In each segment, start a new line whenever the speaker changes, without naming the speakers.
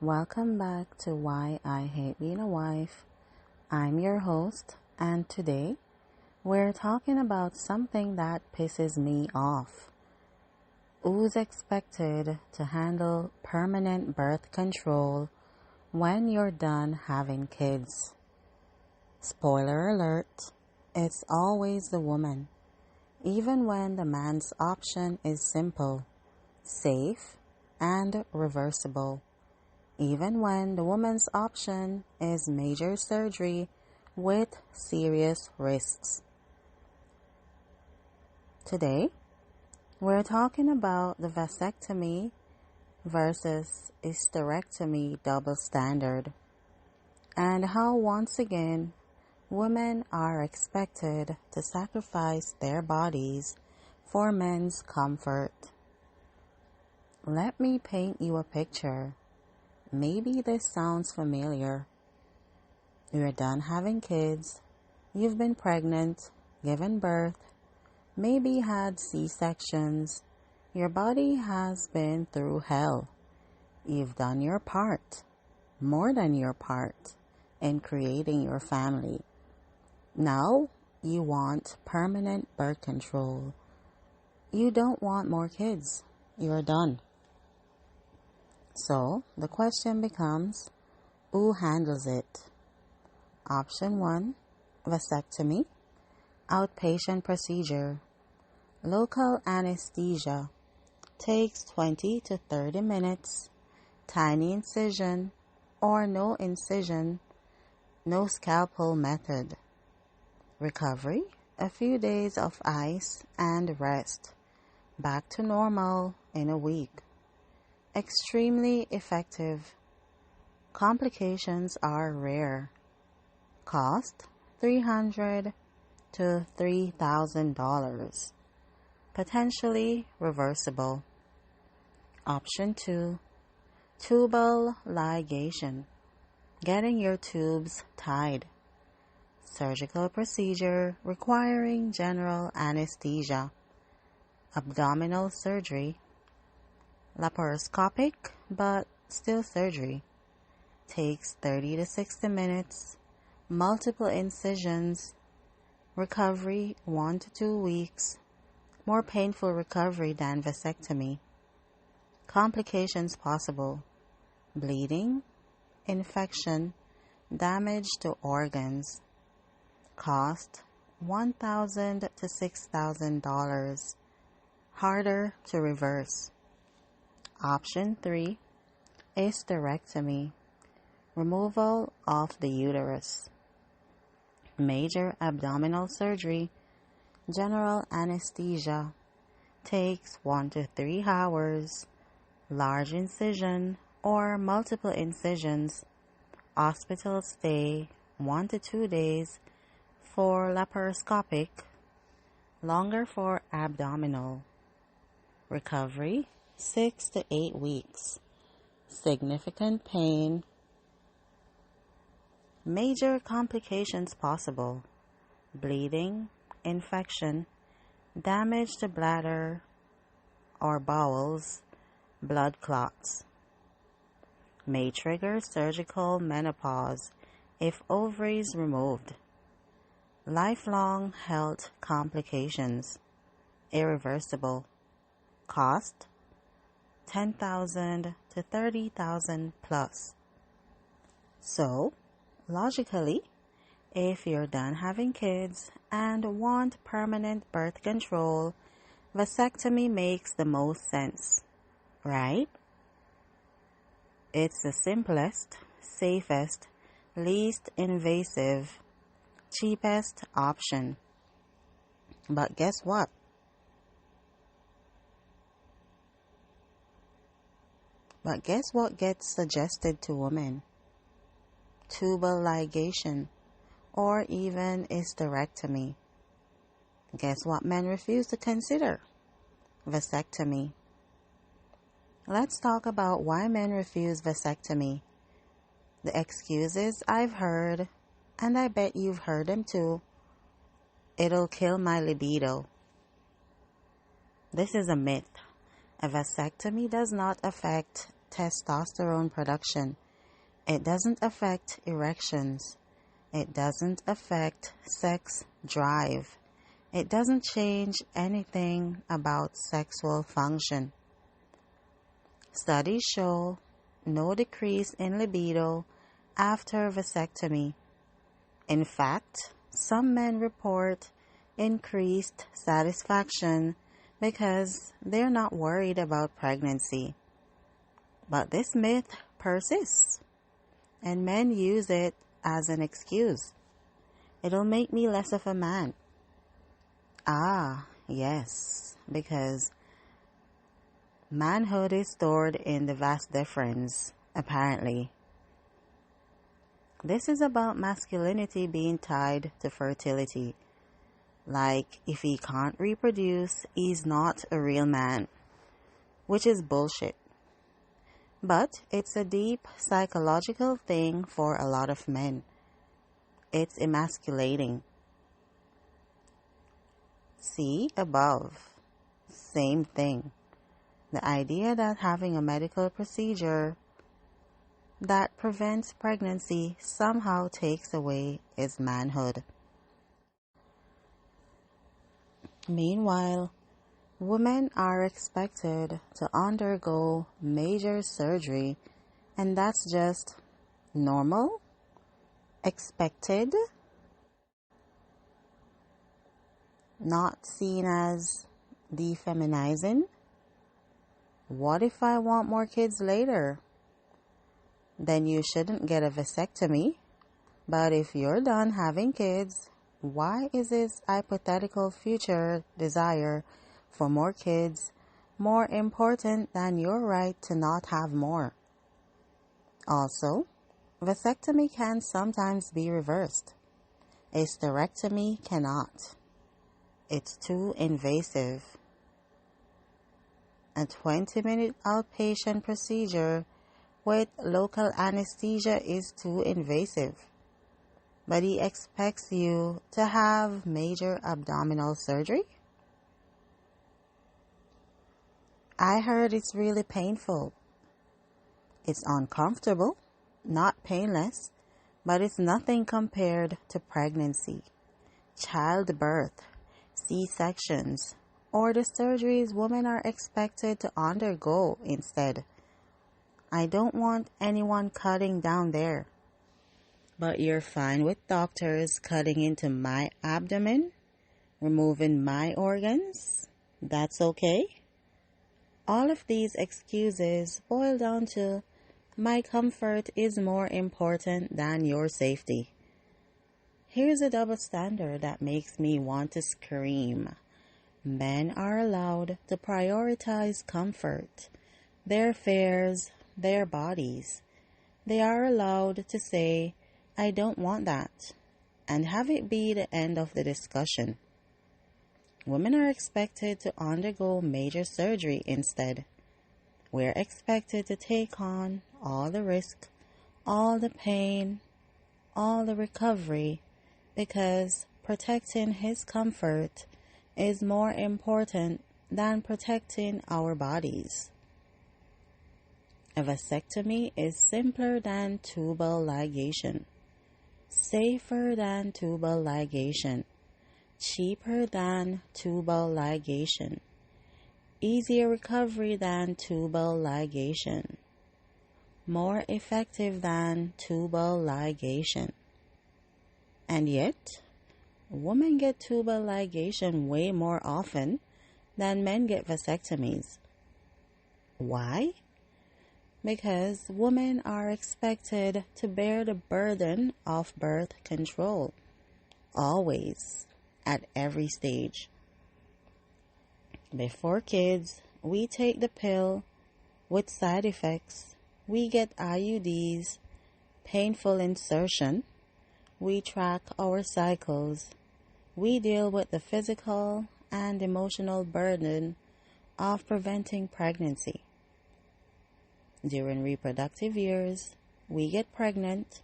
Welcome back to Why I Hate Being a Wife. I'm your host, and today we're talking about something that pisses me off. Who's expected to handle permanent birth control when you're done having kids? Spoiler alert, it's always the woman, even when the man's option is simple, safe, and reversible. Even when the woman's option is major surgery with serious risks. Today, we're talking about the vasectomy versus hysterectomy double standard, and how once again women are expected to sacrifice their bodies for men's comfort. Let me paint you a picture. Maybe this sounds familiar. You're done having kids, you've been pregnant, given birth, maybe had C-sections, your body has been through hell. You've done your part, more than your part, in creating your family. Now you want permanent birth control. You don't want more kids. You're done. So, the question becomes, who handles it? Option 1, vasectomy, outpatient procedure, local anesthesia, takes 20 to 30 minutes, tiny incision or no incision, no scalpel method. Recovery, a few days of ice and rest, back to normal in a week. Extremely effective. Complications are rare. Cost $300 to $3,000. Potentially reversible. Option 2. Tubal ligation. Getting your tubes tied. Surgical procedure requiring general anesthesia. Abdominal surgery. Laparoscopic, but still surgery. Takes 30 to 60 minutes. Multiple incisions. Recovery 1 to 2 weeks. More painful recovery than vasectomy. Complications possible. Bleeding, infection, damage to organs. Cost $1,000 to $6,000. Harder to reverse. Option 3, hysterectomy, removal of the uterus. Major abdominal surgery, general anesthesia, takes 1 to 3 hours, large incision or multiple incisions, hospital stay 1 to 2 days for laparoscopic, longer for abdominal. Recovery 6 to 8 weeks. Significant pain. Major complications possible. Bleeding, infection, damage to bladder or bowels, blood clots. May trigger surgical menopause if ovaries removed. Lifelong health complications. Irreversible. Cost $10,000 to $30,000 plus. So, logically, if you're done having kids and want permanent birth control, vasectomy makes the most sense, right? It's the simplest, safest, least invasive, cheapest option. But guess what? But guess what gets suggested to women? Tubal ligation, or even hysterectomy. Guess what men refuse to consider? Vasectomy. Let's talk about why men refuse vasectomy. The excuses I've heard, and I bet you've heard them too. It'll kill my libido. This is a myth. A vasectomy does not affect testosterone production. It doesn't affect erections. It doesn't affect sex drive. It doesn't change anything about sexual function. Studies show no decrease in libido after vasectomy. In fact, some men report increased satisfaction because they're not worried about pregnancy. But this myth persists, and men use it as an excuse. It'll make me less of a man. Ah, yes, because manhood is stored in the vas deferens, apparently. This is about masculinity being tied to fertility. Like, if he can't reproduce, he's not a real man, which is bullshit. But it's a deep psychological thing for a lot of men. It's emasculating. See above. Same thing. The idea that having a medical procedure that prevents pregnancy somehow takes away his manhood. Meanwhile, women are expected to undergo major surgery, and that's just normal? Expected? Not seen as defeminizing? What if I want more kids later? Then you shouldn't get a vasectomy. But if you're done having kids, why is this hypothetical future desire for more kids more important than your right to not have more? Also, vasectomy can sometimes be reversed. Hysterectomy cannot. It's too invasive. A 20-minute outpatient procedure with local anesthesia is too invasive. But he expects you to have major abdominal surgery? I heard it's really painful. It's uncomfortable, not painless, but it's nothing compared to pregnancy, childbirth, C-sections, or the surgeries women are expected to undergo instead. I don't want anyone cutting down there. But you're fine with doctors cutting into my abdomen, removing my organs? That's okay? All of these excuses boil down to my comfort is more important than your safety. Here's a double standard that makes me want to scream. Men are allowed to prioritize comfort, their affairs, their bodies. They are allowed to say, I don't want that, and have it be the end of the discussion. Women are expected to undergo major surgery instead. We're expected to take on all the risk, all the pain, all the recovery, because protecting his comfort is more important than protecting our bodies. A vasectomy is simpler than tubal ligation, safer than tubal ligation, cheaper than tubal ligation, easier recovery than tubal ligation, more effective than tubal ligation. And yet, women get tubal ligation way more often than men get vasectomies. Why? Because women are expected to bear the burden of birth control, always, at every stage. Before kids, we take the pill with side effects. We get IUDs, painful insertion. We track our cycles. We deal with the physical and emotional burden of preventing pregnancy. During reproductive years, we get pregnant,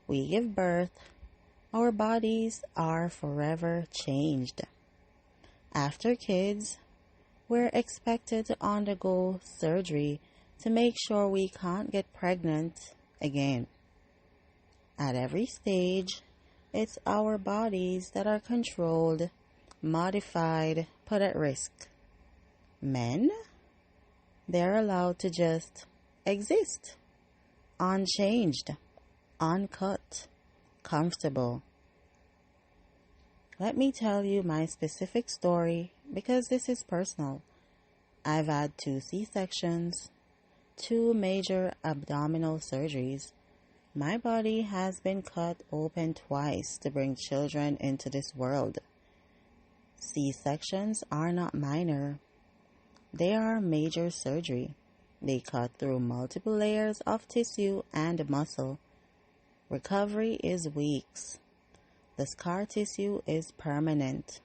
we give birth, our bodies are forever changed. After kids, we're expected to undergo surgery to make sure we can't get pregnant again. At every stage, it's our bodies that are controlled, modified, put at risk. Men, they're allowed to just exist, unchanged, uncut, comfortable. Let me tell you my specific story because this is personal. I've had 2 C-sections, 2 major abdominal surgeries. My body has been cut open twice to bring children into this world. C-sections are not minor. They are major surgery. They cut through multiple layers of tissue and muscle. Recovery is weeks. The scar tissue is permanent.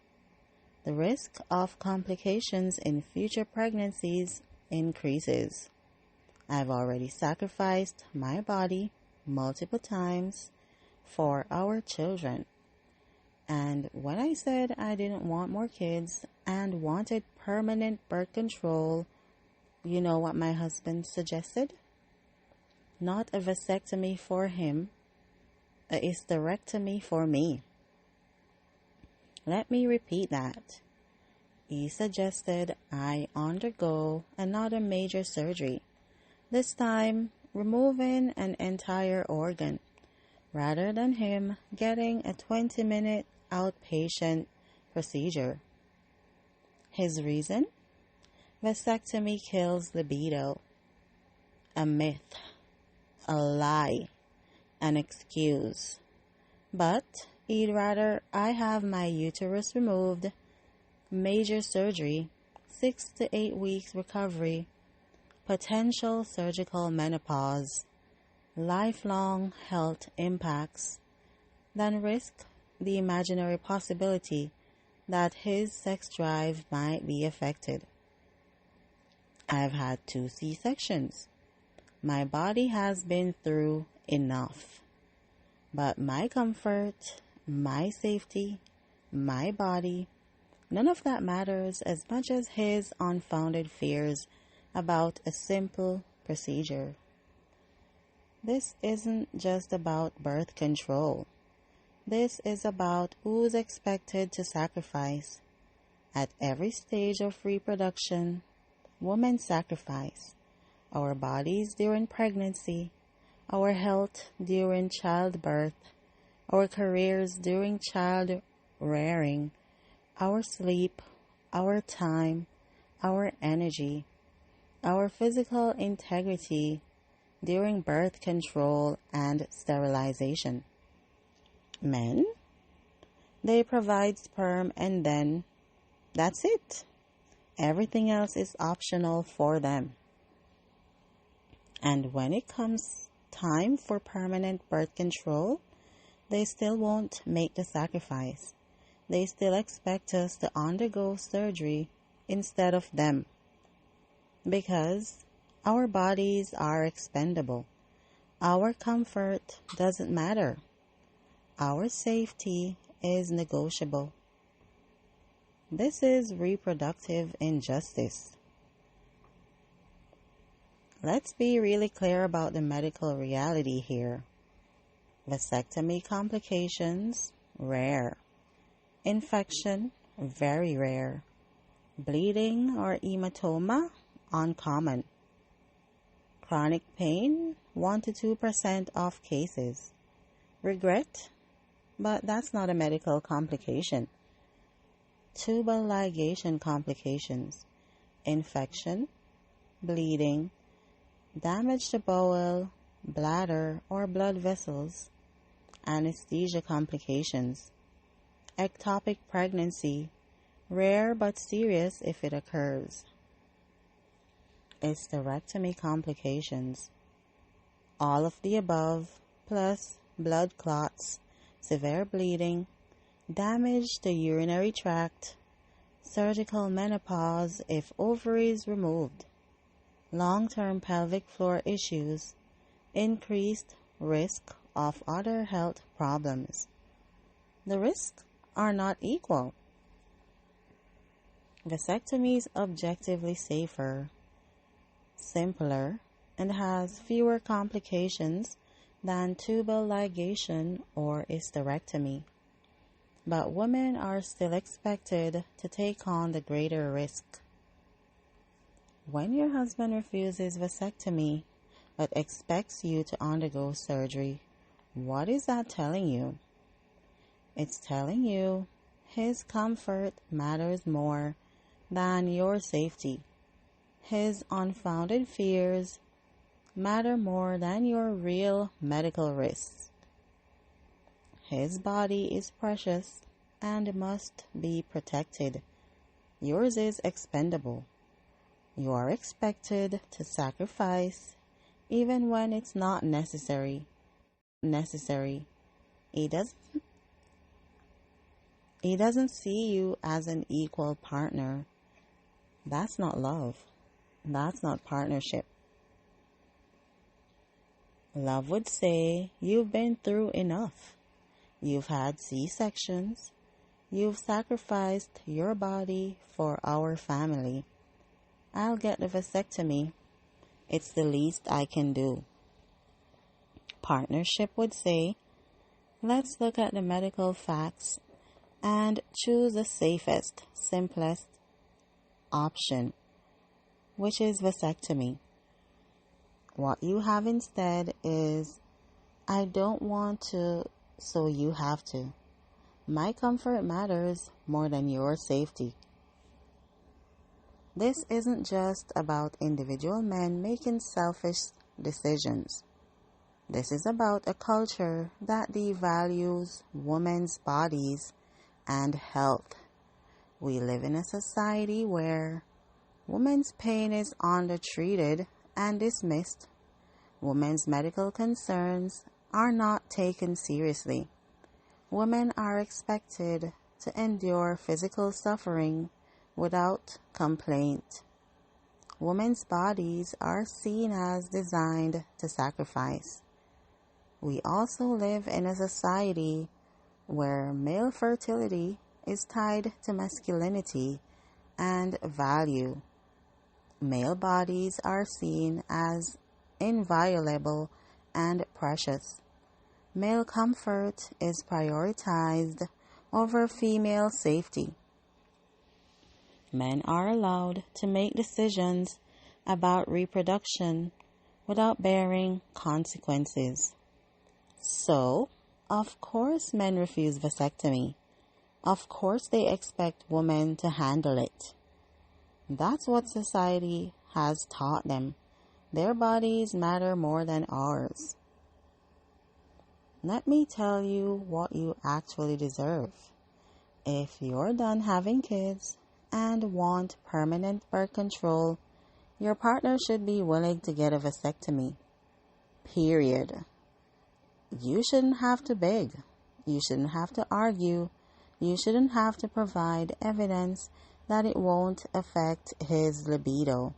The risk of complications in future pregnancies increases. I've already sacrificed my body multiple times for our children. And when I said I didn't want more kids and wanted permanent birth control, you know what my husband suggested? Not a vasectomy for him, a hysterectomy for me. Let me repeat that. He suggested I undergo another major surgery, this time removing an entire organ, rather than him getting a 20-minute outpatient procedure. His reason? Vasectomy kills libido. A myth, a lie, an excuse. But he'd rather I have my uterus removed, major surgery, 6 to 8 weeks recovery, potential surgical menopause, lifelong health impacts, than risk the imaginary possibility that his sex drive might be affected. I've had 2 C-sections. My body has been through enough. But my comfort, my safety, my body, none of that matters as much as his unfounded fears about a simple procedure. This isn't just about birth control. This is about who's expected to sacrifice. At every stage of reproduction, women sacrifice. Our bodies during pregnancy, our health during childbirth, our careers during child rearing, our sleep, our time, our energy, our physical integrity during birth control and sterilization. Men, they provide sperm and then that's it. Everything else is optional for them. And when it comes time for permanent birth control, they still won't make the sacrifice. They still expect us to undergo surgery instead of them. Because our bodies are expendable. Our comfort doesn't matter. Our safety is negotiable. This is reproductive injustice. Let's be really clear about the medical reality here. Vasectomy complications, rare. Infection, very rare. Bleeding or hematoma, uncommon. Chronic pain, 1 to 2% of cases. Regret, but that's not a medical complication. Tubal ligation complications, infection, bleeding, damage to bowel, bladder, or blood vessels, anesthesia complications, ectopic pregnancy, rare but serious if it occurs. Hysterectomy complications, all of the above, plus blood clots, severe bleeding, damage to urinary tract, surgical menopause if ovaries removed, long-term pelvic floor issues, increased risk of other health problems. The risks are not equal. Vasectomy is objectively safer, simpler, and has fewer complications than tubal ligation or hysterectomy. But women are still expected to take on the greater risk. When your husband refuses vasectomy but expects you to undergo surgery, what is that telling you? It's telling you his comfort matters more than your safety. His unfounded fears matter more than your real medical risks. His body is precious and must be protected. Yours is expendable. You are expected to sacrifice even when it's not necessary. He doesn't see you as an equal partner. That's not love. That's not partnership. Love would say, you've been through enough. You've had C-sections. You've sacrificed your body for our family. I'll get the vasectomy. It's the least I can do. Partnership would say, let's look at the medical facts and choose the safest, simplest option, which is vasectomy. What you have instead is, I don't want to, so you have to. My comfort matters more than your safety. This isn't just about individual men making selfish decisions. This is about a culture that devalues women's bodies and health. We live in a society where women's pain is undertreated and dismissed. Women's medical concerns are not taken seriously. Women are expected to endure physical suffering without complaint. Women's bodies are seen as designed to sacrifice. We also live in a society where male fertility is tied to masculinity and value. Male bodies are seen as inviolable and precious. Male comfort is prioritized over female safety. Men are allowed to make decisions about reproduction without bearing consequences. So, of course men refuse vasectomy. Of course they expect women to handle it. That's what society has taught them. Their bodies matter more than ours. Let me tell you what you actually deserve. If you're done having kids and want permanent birth control, your partner should be willing to get a vasectomy. Period. You shouldn't have to beg. You shouldn't have to argue. You shouldn't have to provide evidence that it won't affect his libido.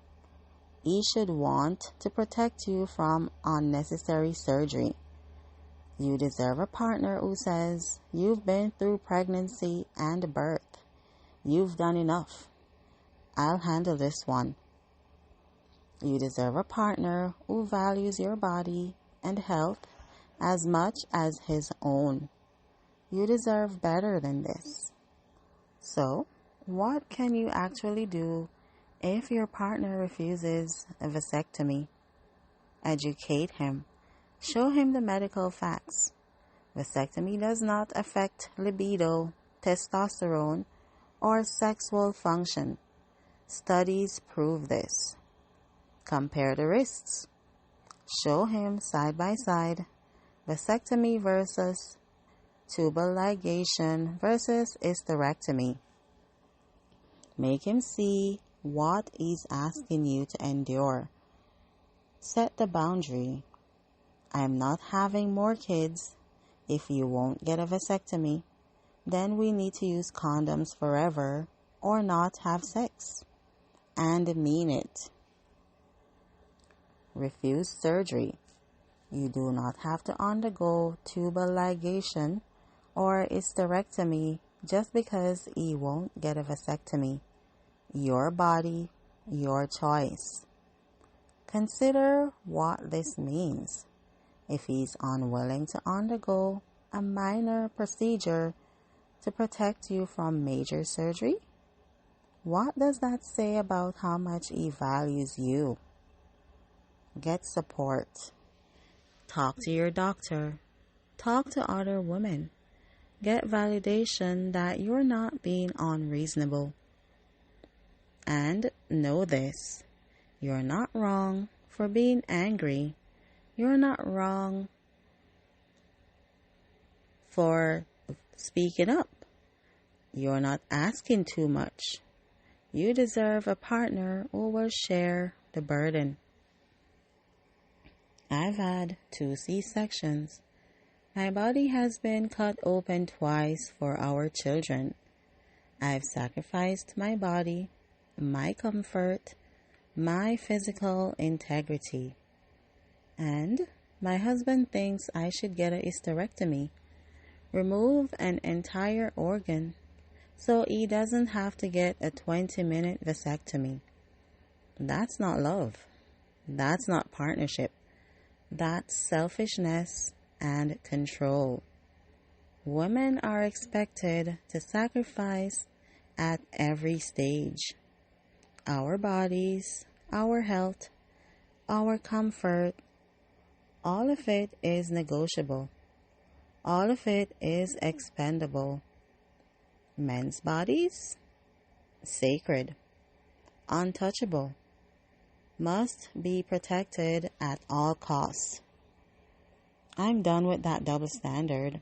He should want to protect you from unnecessary surgery. You deserve a partner who says, you've been through pregnancy and birth. You've done enough. I'll handle this one. You deserve a partner who values your body and health as much as his own. You deserve better than this. So, what can you actually do if your partner refuses a vasectomy? Educate him. Show him the medical facts. Vasectomy does not affect libido, testosterone, or sexual function. Studies prove this. Compare the risks. Show him side by side vasectomy versus tubal ligation versus hysterectomy. Make him see what he's asking you to endure. Set the boundary. I'm not having more kids. If you won't get a vasectomy, then we need to use condoms forever or not have sex. And mean it. Refuse surgery. You do not have to undergo tubal ligation or hysterectomy just because he won't get a vasectomy. Your body, your choice. Consider what this means. If he's unwilling to undergo a minor procedure to protect you from major surgery, what does that say about how much he values you? Get support. Talk to your doctor. Talk to other women. Get validation that you're not being unreasonable. And know this, you're not wrong for being angry. You're not wrong for speaking up. You're not asking too much. You deserve a partner who will share the burden. I've had 2 C-sections. My body has been cut open twice for our children. I've sacrificed my body, my comfort, my physical integrity. And my husband thinks I should get a hysterectomy, remove an entire organ, so he doesn't have to get a 20-minute vasectomy. That's not love. That's not partnership. That's selfishness and control. Women are expected to sacrifice at every stage. Our bodies, our health, our comfort, all of it is negotiable. All of it is expendable. Men's bodies, sacred, untouchable, must be protected at all costs. I'm done with that double standard.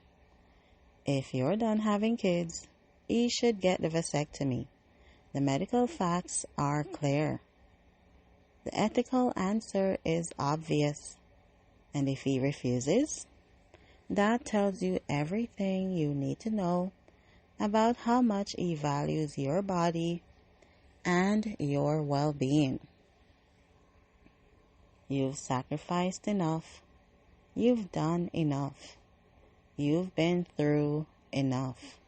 If you're done having kids, you should get the vasectomy. The medical facts are clear. The ethical answer is obvious. And if he refuses, that tells you everything you need to know about how much he values your body and your well-being. You've sacrificed enough. You've done enough. You've been through enough.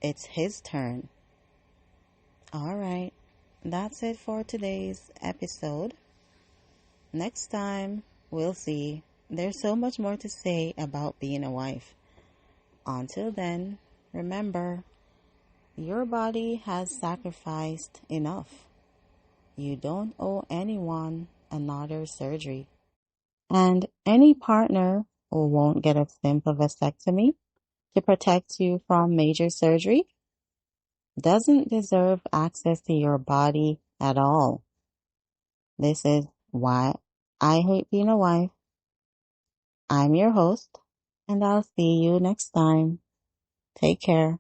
It's his turn. All right, that's it for today's episode. Next time, we'll see. There's so much more to say about being a wife. Until then, remember, your body has sacrificed enough. You don't owe anyone another surgery. And any partner who won't get a simple vasectomy to protect you from major surgery doesn't deserve access to your body at all. This is why I hate being a wife. I'm your host, and I'll see you next time. Take care.